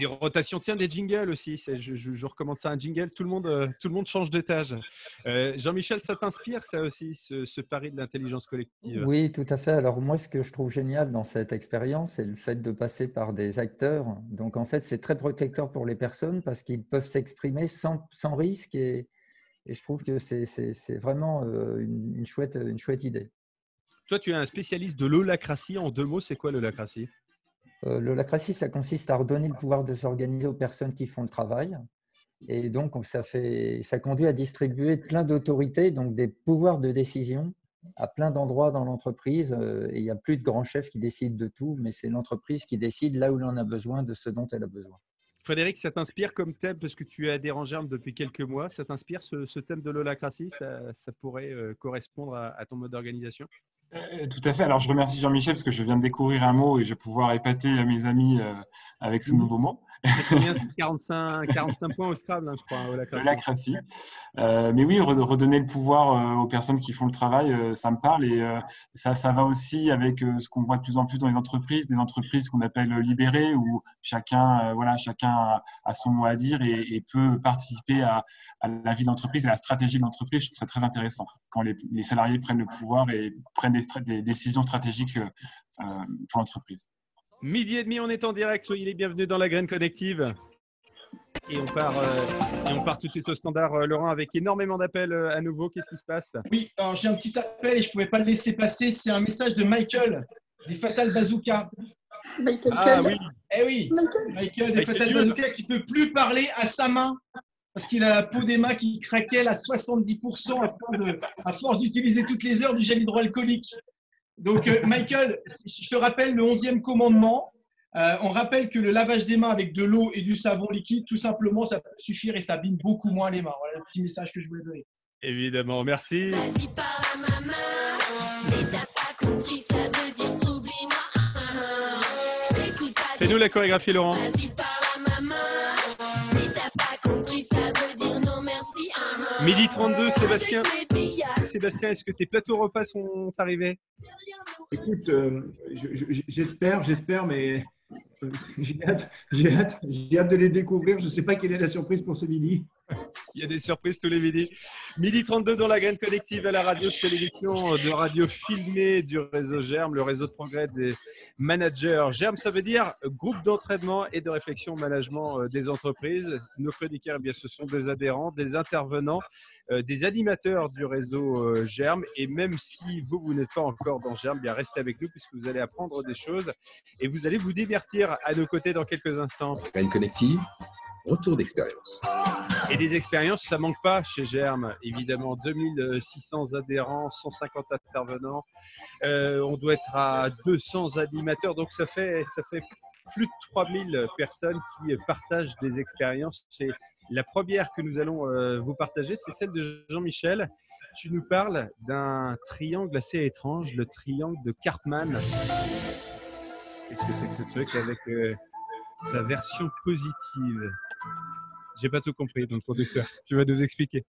rotations. Tiens, des jingles aussi. Je recommande ça, un jingle. Tout le monde change d'étage. Jean-Michel, ça t'inspire ça aussi, ce pari de l'intelligence collective? Oui, tout à fait. Alors moi, ce que je trouve génial dans cette expérience, c'est le fait de passer par des acteurs. Donc en fait, c'est très protecteur pour les personnes parce qu'ils peuvent s'exprimer sans risque et je trouve que c'est vraiment une chouette idée. Toi, tu es un spécialiste de l'holacratie. En 2 mots, c'est quoi l'holacratie? L'holacratie, ça consiste à redonner le pouvoir de s'organiser aux personnes qui font le travail. Et donc, ça conduit à distribuer plein d'autorités, donc des pouvoirs de décision à plein d'endroits dans l'entreprise. Et il n'y a plus de grands chefs qui décident de tout, mais c'est l'entreprise qui décide là où l'on a besoin de ce dont elle a besoin. Frédéric, ça t'inspire comme thème, parce que tu es adhérent Germe depuis quelques mois, ça t'inspire ce thème de l'holacratie? Ça pourrait correspondre à ton mode d'organisation? Tout à fait. Alors, je remercie Jean-Michel parce que je viens de découvrir un mot et je vais pouvoir épater mes amis avec ce nouveau mot. C'est combien? 45 points au Scrabble, je crois, holacratie. Mais oui, redonner le pouvoir aux personnes qui font le travail, ça me parle et ça va aussi avec ce qu'on voit de plus en plus dans les entreprises, des entreprises qu'on appelle libérées où chacun a son mot à dire et peut participer à la vie d'entreprise et à la stratégie de l'entreprise. Je trouve ça très intéressant quand les salariés prennent le pouvoir et prennent des décisions stratégiques pour l'entreprise. 12h30, on est en direct. Soyez les bienvenus dans la graine collective. Et on part tout de suite au standard, Laurent, avec énormément d'appels à nouveau. Qu'est-ce qui se passe? Oui, alors j'ai un petit appel et je ne pouvais pas le laisser passer. C'est un message de Michael, des Fatal Bazooka. Michael. Eh oui, Michael des Fatal Bazooka qui ne peut plus parler à sa main parce qu'il a la peau des mains qui craquelle à 70% à force d'utiliser toutes les heures du gel hydroalcoolique. Donc, Michael, je te rappelle le 11e commandement. On rappelle que le lavage des mains avec de l'eau et du savon liquide, tout simplement, ça peut suffire et ça abîme beaucoup moins les mains. Voilà le petit message que je voulais donner. Évidemment, merci. Vas-y, parle à maman. Si t'as pas compris, ça veut dire oublie-moi. Je t'écoute pas. Fais-nous la chorégraphie, Laurent. Vas-y, parle à maman. Si t'as pas compris, ça veut dire non merci. 12h32, Sébastien. Sébastien, est-ce que tes plateaux repas sont arrivés? Écoute, j'espère, mais j'ai hâte de les découvrir. Je ne sais pas quelle est la surprise pour ce midi. Il y a des surprises tous les midis. Midi 32 dans la graine collective à la radio, c'est l'émission de radio filmée du réseau Germe, le réseau de progrès des managers. Germe, ça veut dire groupe d'entraînement et de réflexion au management des entreprises. Nos chroniqueurs, eh bien, ce sont des adhérents, des intervenants, des animateurs du réseau Germe. Et même si vous n'êtes pas encore dans Germe, bien restez avec nous puisque vous allez apprendre des choses et vous allez vous divertir à nos côtés dans quelques instants. Graine collective, retour d'expérience. Et des expériences, ça manque pas chez Germe. Évidemment, 2600 adhérents, 150 intervenants. On doit être à 200 animateurs. Donc, ça fait plus de 3000 personnes qui partagent des expériences. C'est la première que nous allons vous partager, c'est celle de Jean-Michel. Tu nous parles d'un triangle assez étrange, le triangle de Karpman. Qu'est-ce que c'est que ce truc avec sa version positive? J'ai pas tout compris, donc conducteur, tu vas nous expliquer.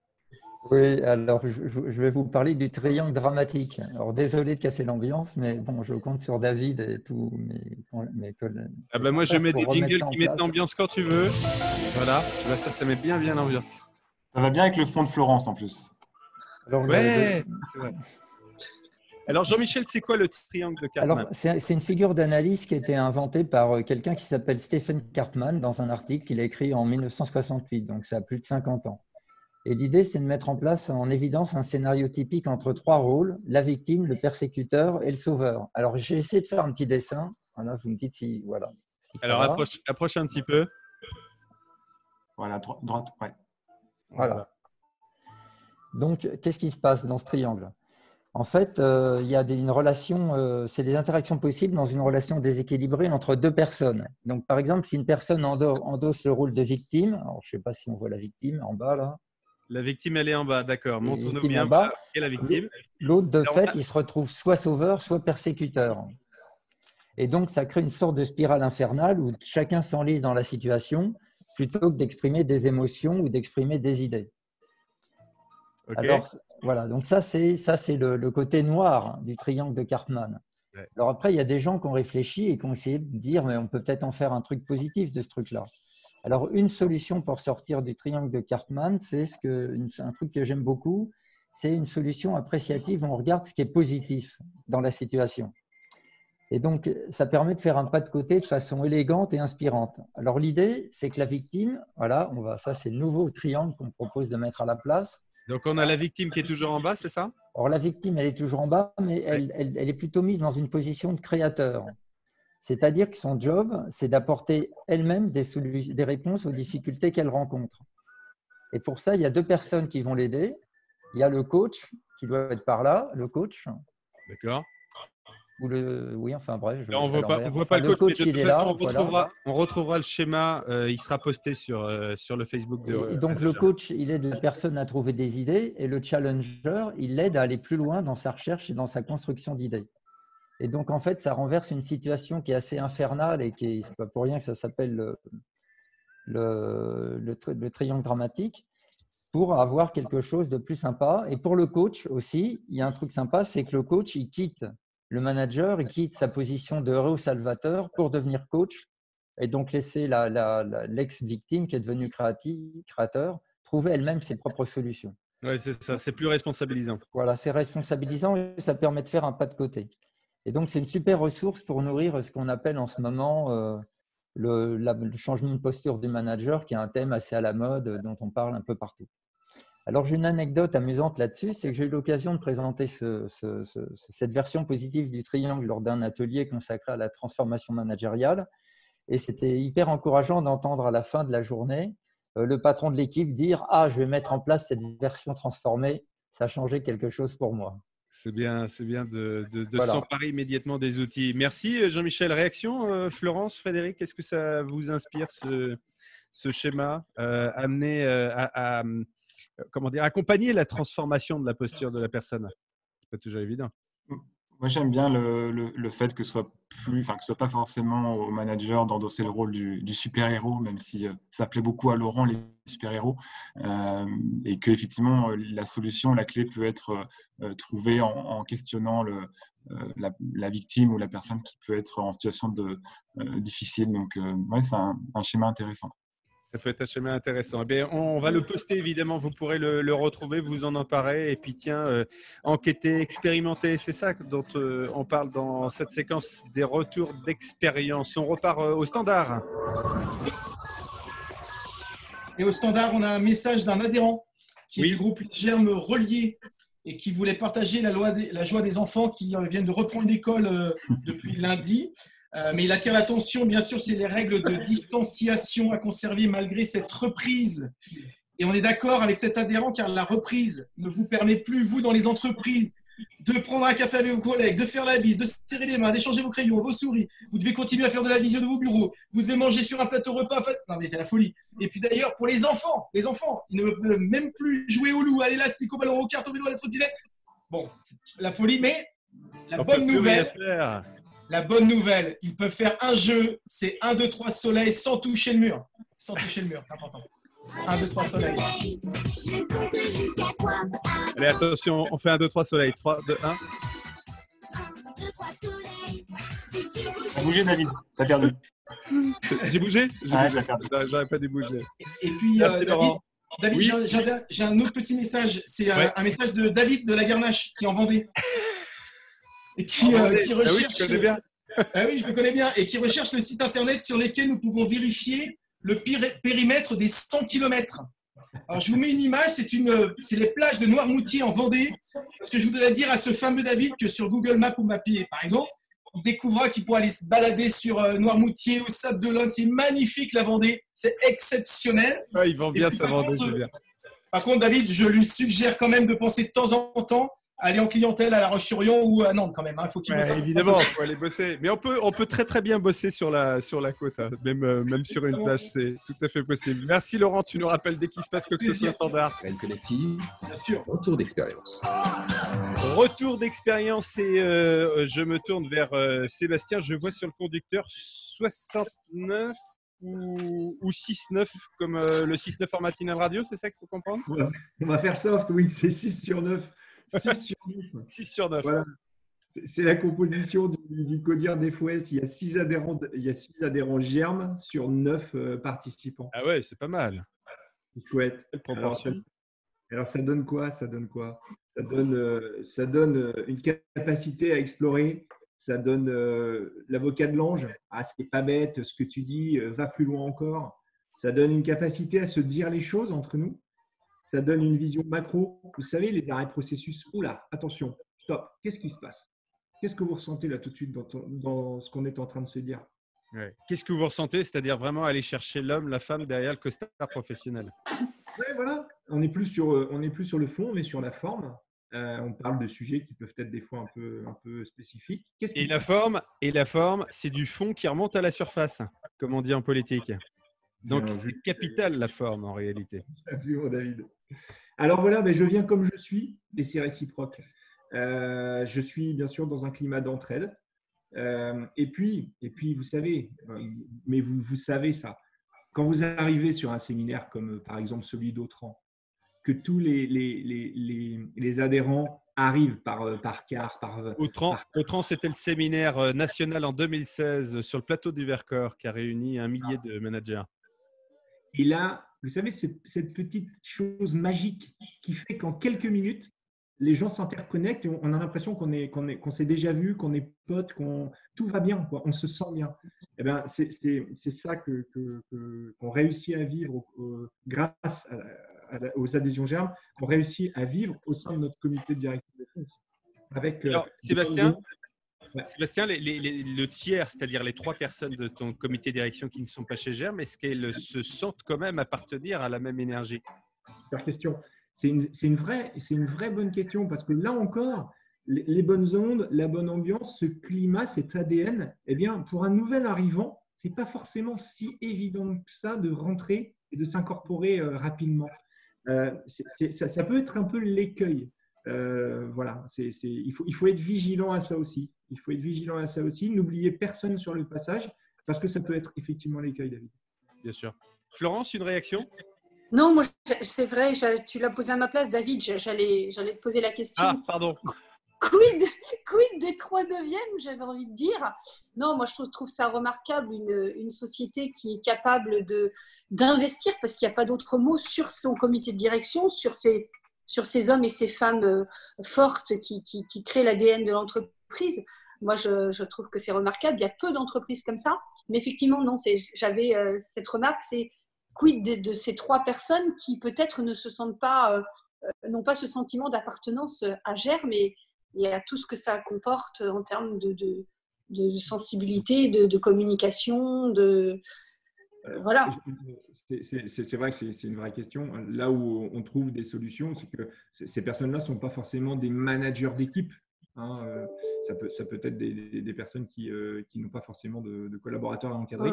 Oui, alors je vais vous parler du triangle dramatique. Alors désolé de casser l'ambiance, mais bon, je compte sur David et tous mes collègues. Ah bah moi je mets pour des jingles remettre ça en qui mettent place. l'ambiance quand tu veux. Voilà, tu vois ça met bien l'ambiance. Ça va bien avec le fond de Florence en plus. Alors, Ouais, c'est vrai. Alors Jean-Michel, c'est quoi le triangle de Karpman? Alors, c'est une figure d'analyse qui a été inventée par quelqu'un qui s'appelle Stephen Karpman dans un article qu'il a écrit en 1968, donc ça a plus de 50 ans. Et l'idée, c'est de mettre en place en évidence un scénario typique entre trois rôles, la victime, le persécuteur et le sauveur. Alors, j'ai essayé de faire un petit dessin. Voilà, vous me dites si, voilà. Si ça Alors va. approche un petit peu. Voilà, droite, ouais. Voilà. Donc, qu'est-ce qui se passe dans ce triangle? En fait, il y a une relation, c'est des interactions possibles dans une relation déséquilibrée entre deux personnes. Donc, par exemple, si une personne endosse le rôle de victime, alors je ne sais pas si on voit la victime en bas là. La victime, elle est en bas, d'accord. Montre-nous victime bien en bas. qui est la victime. L'autre, de Alors, fait, il se retrouve soit sauveur, soit persécuteur. Et donc, ça crée une sorte de spirale infernale où chacun s'enlise dans la situation plutôt que d'exprimer des émotions ou d'exprimer des idées. ok. Alors, voilà, donc ça, c'est le côté noir du triangle de Karpman. Ouais. Alors après, il y a des gens qui ont réfléchi et qui ont essayé de dire, mais on peut peut-être en faire un truc positif de ce truc-là. Alors, une solution pour sortir du triangle de Karpman, c'est un truc que j'aime beaucoup, c'est une solution appréciative où on regarde ce qui est positif dans la situation. Et donc, ça permet de faire un pas de côté de façon élégante et inspirante. Alors, l'idée, c'est que la victime, voilà, ça c'est le nouveau triangle qu'on propose de mettre à la place. Donc on a la victime qui est toujours en bas, c'est ça? Or, la victime, elle est toujours en bas, mais elle est plutôt mise dans une position de créateur. C'est-à-dire que son job, c'est d'apporter elle-même des réponses aux difficultés qu'elle rencontre. Et pour ça, il y a deux personnes qui vont l'aider. Il y a le coach, qui doit être par là, le coach. D'accord. Oui, enfin bref. Là, on ne voit pas le coach, mais de il est toute façon, là. Voilà. on retrouvera le schéma, il sera posté sur le Facebook de Et donc, le coach, il aide la personne à trouver des idées et le challenger, il l'aide à aller plus loin dans sa recherche et dans sa construction d'idées. Et donc, en fait, ça renverse une situation qui est assez infernale et qui c'est pas pour rien que ça s'appelle le triangle dramatique pour avoir quelque chose de plus sympa. Et pour le coach aussi, il y a un truc sympa, c'est que le coach, il quitte le manager, il quitte sa position de héros salvateur pour devenir coach et donc laisser l'ex-victime qui est devenue créateur trouver elle-même ses propres solutions. Oui, c'est ça, c'est plus responsabilisant. Voilà, c'est responsabilisant et ça permet de faire un pas de côté. Et donc, c'est une super ressource pour nourrir ce qu'on appelle en ce moment le changement de posture du manager, qui est un thème assez à la mode dont on parle un peu partout. Alors, j'ai une anecdote amusante là-dessus, c'est que j'ai eu l'occasion de présenter cette version positive du triangle lors d'un atelier consacré à la transformation managériale. Et c'était hyper encourageant d'entendre à la fin de la journée le patron de l'équipe dire « Ah, je vais mettre en place cette version transformée, ça a changé quelque chose pour moi ». C'est bien de Voilà. s'emparer immédiatement des outils. Merci Jean-Michel. Réaction, Florence, Frédéric, est-ce que ça vous inspire ce schéma amener à accompagner la transformation de la posture de la personne? C'est pas toujours évident. Moi, j'aime bien le fait que ce soit pas forcément au manager d'endosser le rôle du super-héros, même si ça plaît beaucoup à Laurent, les super-héros, et qu'effectivement, la solution, la clé peut être trouvée en questionnant la victime ou la personne qui peut être en situation difficile. Donc, ouais, c'est un schéma intéressant. Ça peut être un chemin intéressant. Eh bien, on va le poster, évidemment. Vous pourrez le retrouver, vous en emparez. Et puis, tiens, enquêter, expérimenter. C'est ça dont on parle dans cette séquence des retours d'expérience. On repart au standard. Et au standard, on a un message d'un adhérent qui est du groupe Germe Relié et qui voulait partager la joie des enfants qui viennent de reprendre l'école depuis lundi. Mais il attire l'attention, bien sûr, sur les règles de distanciation à conserver malgré cette reprise. Et on est d'accord avec cet adhérent car la reprise ne vous permet plus, vous, dans les entreprises, de prendre un café avec vos collègues, de faire la bise, de serrer les mains, d'échanger vos crayons, vos souris. Vous devez continuer à faire de la visio de vos bureaux. Vous devez manger sur un plateau repas. Non, mais c'est la folie. Et puis d'ailleurs, pour les enfants, ils ne peuvent même plus jouer au loup, à l'élastique, au ballon, au carton, au vélo, à la trottinette. Bon, c'est la folie, mais la bonne nouvelle, ils peuvent faire un jeu, c'est 1, 2, 3 de soleil sans toucher le mur. Sans toucher le mur, c'est important. 1, 2, 3 soleil. Allez, attention, on fait 1, 2, 3 soleil. 3, 2, 1. T'as bougé, David. T'as perdu. J'ai bougé? T'as perdu. J'aurais pas dû bouger. Et puis, David, Oui. j'ai un autre petit message. C'est un message de David de la Garnache qui est en Vendée. Et qui recherche. Ah oui, tu connais bien. Ah oui, je le connais bien. Et qui recherche le site internet sur lequel nous pouvons vérifier le périmètre des 100 km. Alors, je vous mets une image. C'est les plages de Noirmoutier en Vendée. Parce que je voudrais dire à ce fameux David que sur Google Maps ou Mappy, par exemple, il découvrira qu'il pourra aller se balader sur Noirmoutier, au Sable d'Olonne. C'est magnifique, la Vendée. C'est exceptionnel. Ouais, ils vont bien sa Vendée, Julien. Par contre, David, je lui suggère quand même de penser de temps en temps à aller en clientèle à La Roche-sur-Yon ou à Nantes quand même. Faut qu'il bosse. Évidemment, il faut aller bosser. Mais on peut très très bien bosser sur la côte, hein. Même sur une plage, c'est tout à fait possible. Merci Laurent, tu nous rappelles dès qu'il se passe quelque chose sur le standard. Graine collective, Bien sûr. retour d'expérience. Retour d'expérience et je me tourne vers Sébastien. Je vois sur le conducteur 69 ou 6-9 comme le 6-9 en matinale radio, c'est ça qu'il faut comprendre? On va faire soft, oui, c'est 6 sur 9. 6 sur 9. 6 sur 9. Voilà. C'est la composition du Codir des Fouets. Il y a 6 adhérents germes sur 9 participants. Ah ouais, c'est pas mal. C'est chouette. Quelle proportion. Alors, ça donne quoi? Ça donne une capacité à explorer. Ça donne l'avocat de l'ange. Ah, c'est pas bête ce que tu dis, va plus loin encore. Ça donne une capacité à se dire les choses entre nous. Ça donne une vision macro. Vous savez, les arrêts processus. Oula, attention, stop. Qu'est-ce qui se passe? Qu'est-ce que vous ressentez là tout de suite dans ce qu'on est en train de se dire? Ouais. Qu'est-ce que vous ressentez? C'est-à-dire vraiment aller chercher l'homme, la femme derrière le costard professionnel. Oui, voilà. On n'est plus sur le fond, mais sur la forme. On parle de sujets qui peuvent être des fois un peu spécifiques. Et la forme, c'est du fond qui remonte à la surface, comme on dit en politique. Donc, c'est capital la forme en réalité. Absolument, David. Alors voilà, je viens comme je suis, et c'est réciproque. Je suis bien sûr dans un climat d'entraide. Et puis, vous savez, mais vous savez ça, quand vous arrivez sur un séminaire comme par exemple celui d'Autran, que tous les adhérents arrivent par quart, Autran, c'était le séminaire national en 2016 sur le plateau du Vercors qui a réuni 1 millier de managers. Et là, vous savez, cette petite chose magique qui fait qu'en quelques minutes, les gens s'interconnectent et on a l'impression qu'on s'est déjà vu, qu'on est potes, tout va bien, quoi, on se sent bien. Eh ben, c'est ça qu'on réussit à vivre grâce aux adhésions germes, qu'on réussit à vivre au sein de notre comité de direction des fonds. Alors, Sébastien, le tiers, c'est-à-dire les 3 personnes de ton comité de direction qui ne sont pas chez Germe, est-ce qu'elles se sentent quand même appartenir à la même énergie? Super question. C'est une vraie bonne question parce que là encore, les bonnes ondes, la bonne ambiance, ce climat, cet ADN, eh bien, pour un nouvel arrivant, ce n'est pas forcément si évident que ça de rentrer et de s'incorporer rapidement. Ça peut être un peu l'écueil. Voilà, il faut être vigilant à ça aussi. N'oubliez personne sur le passage parce que ça peut être effectivement l'écueil, David. Bien sûr. Florence, une réaction? Non, moi, c'est vrai, tu l'as posé à ma place, David. J'allais te poser la question. Ah, pardon. quid des 3 neuvièmes, j'avais envie de dire. Non, moi, je trouve ça remarquable, une société qui est capable d'investir, parce qu'il n'y a pas d'autre mot, sur son comité de direction, sur ces hommes et ces femmes fortes qui créent l'ADN de l'entreprise. Moi, je trouve que c'est remarquable. Il y a peu d'entreprises comme ça. Mais effectivement, non, j'avais cette remarque, c'est quid de ces 3 personnes qui peut-être ne se sentent pas, n'ont pas ce sentiment d'appartenance à Germe et à tout ce que ça comporte en termes de sensibilité, de communication, voilà. C'est vrai que c'est une vraie question. Là où on trouve des solutions, c'est que ces personnes-là ne sont pas forcément des managers d'équipe. Ça peut être des personnes qui n'ont pas forcément de collaborateurs à encadrer.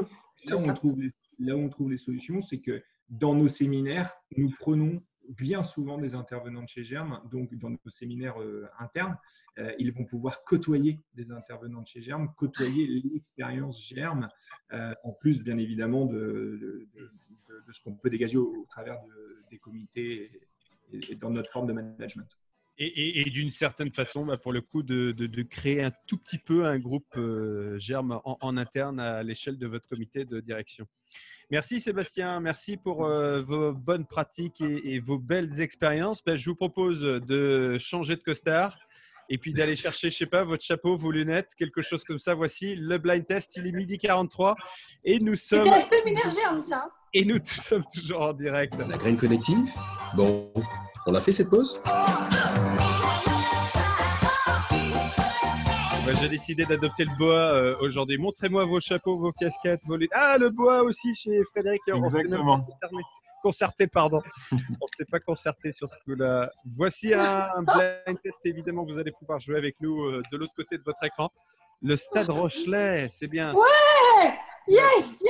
Là où on trouve les solutions, c'est que dans nos séminaires, nous prenons bien souvent des intervenants de chez Germe. Donc, dans nos séminaires internes, ils vont pouvoir côtoyer des intervenants de chez Germe, côtoyer l'expérience Germe, en plus, bien évidemment, de ce qu'on peut dégager au travers des comités et dans notre forme de management. Et d'une certaine façon, pour le coup, de créer un tout petit peu un groupe Germe en interne à l'échelle de votre comité de direction. Merci Sébastien, merci pour vos bonnes pratiques et vos belles expériences. Je vous propose de changer de costard et puis d'aller chercher, je sais pas, votre chapeau, vos lunettes, quelque chose comme ça. Voici le blind test, il est 12h43 et nous sommes… C'était un séminaire Germe, ça. Et nous sommes toujours en direct. La graine connective. Bon, on a fait cette pause? J'ai décidé d'adopter le boa aujourd'hui. Montrez-moi vos chapeaux, vos casquettes, vos lunettes. Ah, le boa aussi chez Frédéric. Exactement. Concerté, pardon. On ne s'est pas concerté sur ce coup-là. Voici un blind test. Évidemment, vous allez pouvoir jouer avec nous de l'autre côté de votre écran. Le Stade Rochelet, c'est bien. Ouais! Yes!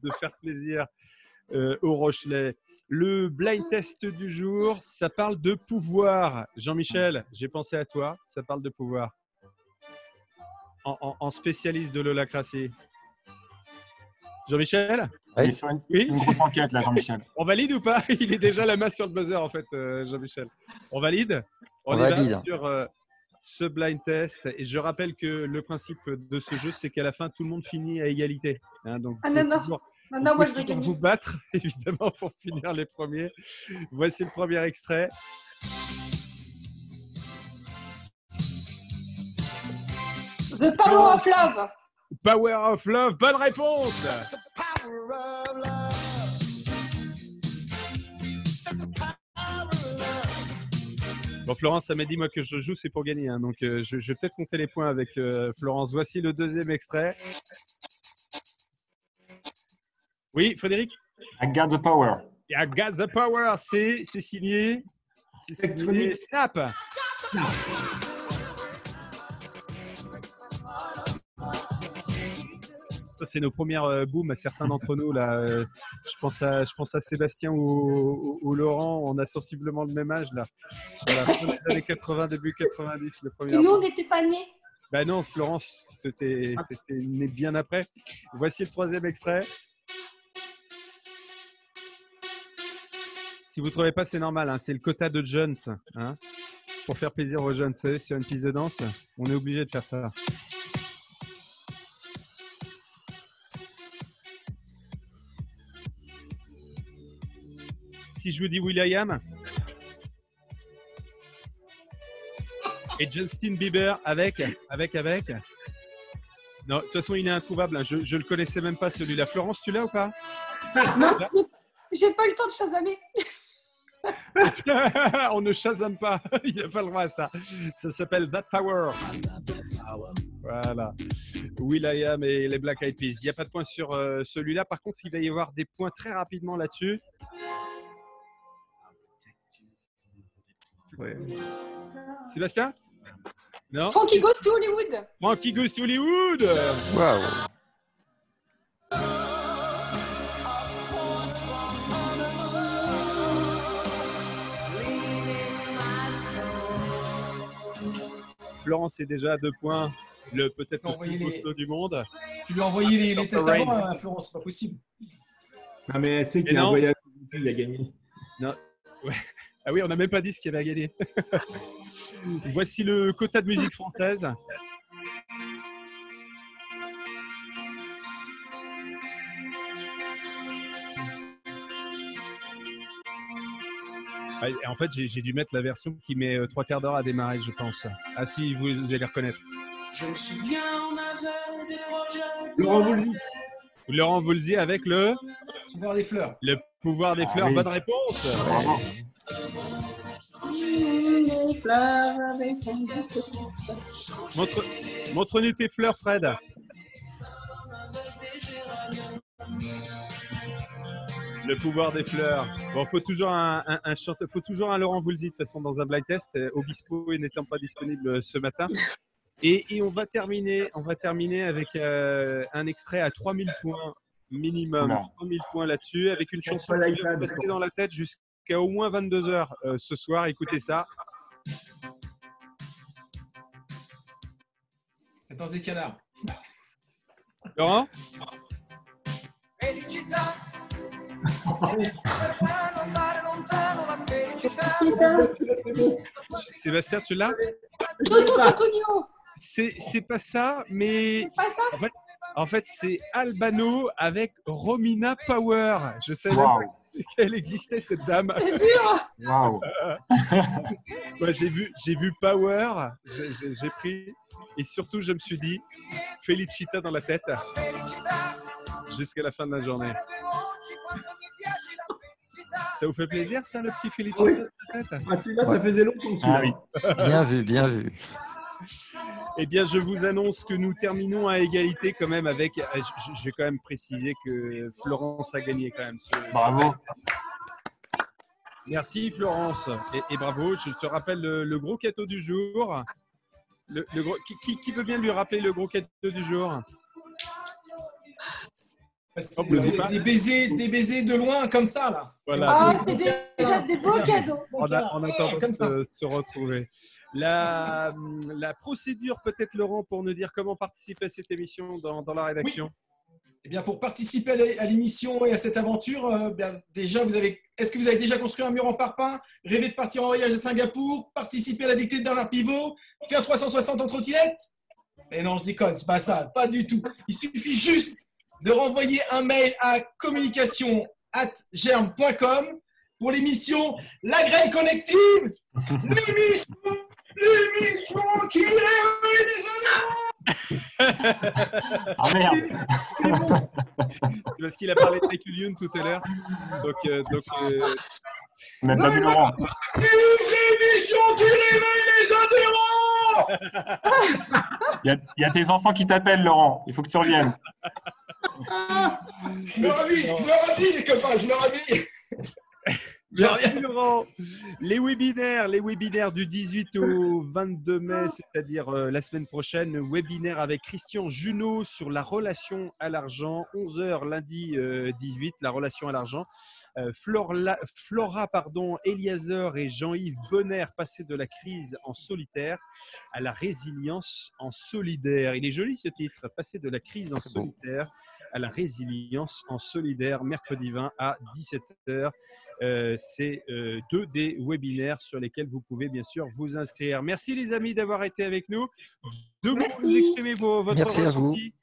De faire plaisir au Rochelet. Le blind test du jour, ça parle de pouvoir. Jean-Michel, j'ai pensé à toi. Ça parle de pouvoir. En spécialiste de l'holacratie. Jean-Michel? Oui, une grosse enquête là, Jean-Michel. On valide ou pas? Il est déjà la main sur le buzzer en fait, Jean-Michel. On valide? On valide. Sur ce blind test. Et je rappelle que le principe de ce jeu, c'est qu'à la fin, tout le monde finit à égalité. Donc, non, moi je vais gagner. Vous battre, évidemment, pour finir les premiers. Voici le premier extrait. The Power of Love. Power of Love, bonne réponse. Bon, Florence, ça m'a dit moi que je joue, c'est pour gagner. Donc, je vais peut-être compter les points avec Florence. Voici le deuxième extrait. Oui, Frédéric? I got the power. I got the power. C'est signé. C'est signé Snap. Ça, c'est nos premières booms à certains d'entre nous. Là. Je pense à Sébastien ou Laurent. On a sensiblement le même âge. Là. Voilà, fin des années 80, début 90. Le premier Et nous, on n'était pas nés. Ben non, Florence, tu étais née bien après. Voici le troisième extrait. Si vous ne trouvez pas, c'est normal. Hein, c'est le quota de Jones. Hein, pour faire plaisir aux jeunes. Vous savez, sur une piste de danse, on est obligé de faire ça. Si je vous dis Will.i.am et Justin Bieber avec. Non, de toute façon, il est introuvable. Hein. Je le connaissais même pas celui-là. Florence, tu l'as ou pas? Non, j'ai pas eu le temps de chasamer. On ne chasame pas. Il n'y a pas le droit à ça. Ça s'appelle That Power. Voilà. Will.i.am et les Black Eyed Peas. Il n'y a pas de point sur celui-là. Par contre, il va y avoir des points très rapidement là-dessus. Ouais. Sébastien? Non. Frankie Goes to Hollywood. Frankie Goes to Hollywood. Waouh. Florence est déjà à 2 points. Peut-être le plus costaud du monde. Tu lui as envoyé les tests avant à Florence, c'est pas possible. Non, mais elle sait qu'il y a un voyage, il a gagné. Non. Ouais. Ah oui, on n'a même pas dit ce qu'il avait à gagner. Voici le quota de musique française. Ah, en fait, j'ai dû mettre la version qui met 3 quarts d'heure à démarrer, je pense. Ah si, vous allez reconnaître. Je me souviens, on avait des projets. Laurent Voulzy. Laurent Voulzy avec le Pouvoir des fleurs. pouvoir des fleurs. oui. Bonne réponse. Bravo. Montre-nous tes fleurs, Fred. Le pouvoir des fleurs. Bon, faut toujours un chanteur, faut toujours un Laurent Voulzy de toute façon dans un blind test. Obispo n'étant pas disponible ce matin. Et on va terminer avec un extrait à 3000 points minimum, Oula. 3000 points là-dessus, avec une chanson pas qui l'iPad, va rester dans la tête jusqu'à au moins 22h ce soir. Écoutez ça. Attends, des canards. Laurent, Sébastien, tu l'as? Toto Cotugno. C'est pas ça, mais C'est pas ça. en fait, c'est Albano avec Romina Power. Je savais même Waouh. pas qu'elle existait, cette dame. C'est sûr. Waouh. Ouais, j'ai vu Power, j'ai pris, et surtout, je me suis dit Felicita dans la tête jusqu'à la fin de la journée. Ça vous fait plaisir, ça, le petit Felicita Oui. dans la tête? Ah, celui-là, ça faisait longtemps. Ah oui. Bien vu, bien vu. Eh bien, je vous annonce que nous terminons à égalité quand même avec. Je vais quand même préciser que Florence a gagné quand même. Bravo. Merci Florence et bravo. Je te rappelle le gros cadeau du jour. Le gros, qui peut bien lui rappeler le gros cadeau du jour? C'est vous l'avez pas des baisers de loin comme ça là. Voilà. Ah, c'est déjà des beaux cadeaux. En attendant Comme ça. de se retrouver. La procédure peut-être, Laurent, pour nous dire comment participer à cette émission dans la rédaction. Eh bien, pour participer à l'émission et à cette aventure, déjà, est-ce que vous avez déjà construit un mur en parpaing, rêvé de partir en voyage à Singapour, participer à la dictée de Bernard Pivot, faire 360 en trottinette? Mais non, je déconne, c'est pas ça, pas du tout. Il suffit juste de renvoyer un mail à communication@germe.com pour l'émission La Graine Collective, l'émission qui réveille les Ah merde. C'est parce qu'il a parlé de Michael Youn tout à l'heure. Donc, On n'a pas vu Laurent. l'émission qui réveille les adhérents. Il y a tes enfants qui t'appellent, Laurent. Il faut que tu reviennes. Je me ravis, les copains, je me ravis. merci Laurent. Les webinaires du 18 au 22 mai, c'est-à-dire la semaine prochaine, webinaire avec Christian Junot sur la relation à l'argent, 11h lundi 18, la relation à l'argent. Flora Eliazer et Jean-Yves Bonner passer de la crise en solitaire à la résilience en solidaire. Il est joli ce titre, passer de la crise en solitaire à la résilience en solidaire, mercredi 20 à 17h. C'est deux des webinaires sur lesquels vous pouvez bien sûr vous inscrire. Merci les amis d'avoir été avec nous. Deux mots pour nous exprimer votre Merci à vous. ressenti.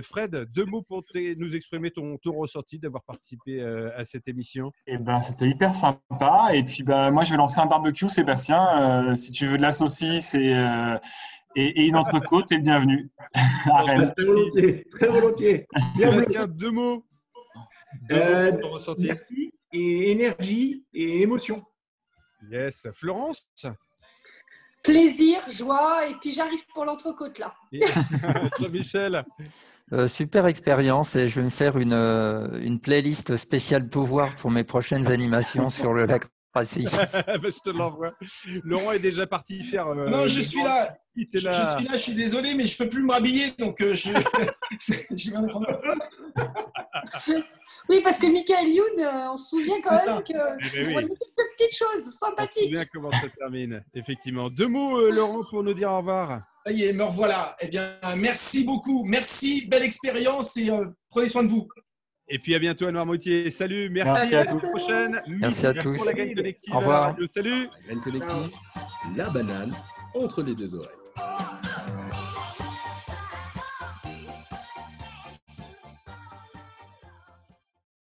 Fred, deux mots pour nous exprimer ton ressenti d'avoir participé à cette émission. Eh ben, c'était hyper sympa. Et puis, moi, je vais lancer un barbecue, Sébastien. Si tu veux de la saucisse et une entrecôte, t'es le bienvenu. À Rennes. Très volontiers, très volontiers. Bien Sébastien, deux mots. Deux mots pour ton ressenti. Merci et énergie et émotion. Yes. Florence. Plaisir, joie, et puis j'arrive pour l'entrecôte là. Jean-Michel. Super expérience et je vais me faire une playlist spéciale pouvoir pour mes prochaines animations sur le lac Pracy. Je te l'envoie. Laurent est déjà parti faire. Non, je suis là. Il était là. Je suis là, je suis désolé, mais je ne peux plus me rhabiller, donc je viens de prendre. Oui, parce que Michael Youn, on se souvient quand C'est même ça. que Eh oui. on a dit quelques petites choses On se sympathiques. souvient comment ça termine. Effectivement. Deux mots, Laurent, pour nous dire au revoir. Ça y est, me revoilà. Eh bien, merci beaucoup. Merci, belle expérience et prenez soin de vous. Et puis à bientôt à Noirmoutier. Salut, merci, Merci à la tous. semaine prochaine. Merci à Pour tous. la Graine Collective. Au revoir. Salut. Graine collective. la banane entre les deux oreilles.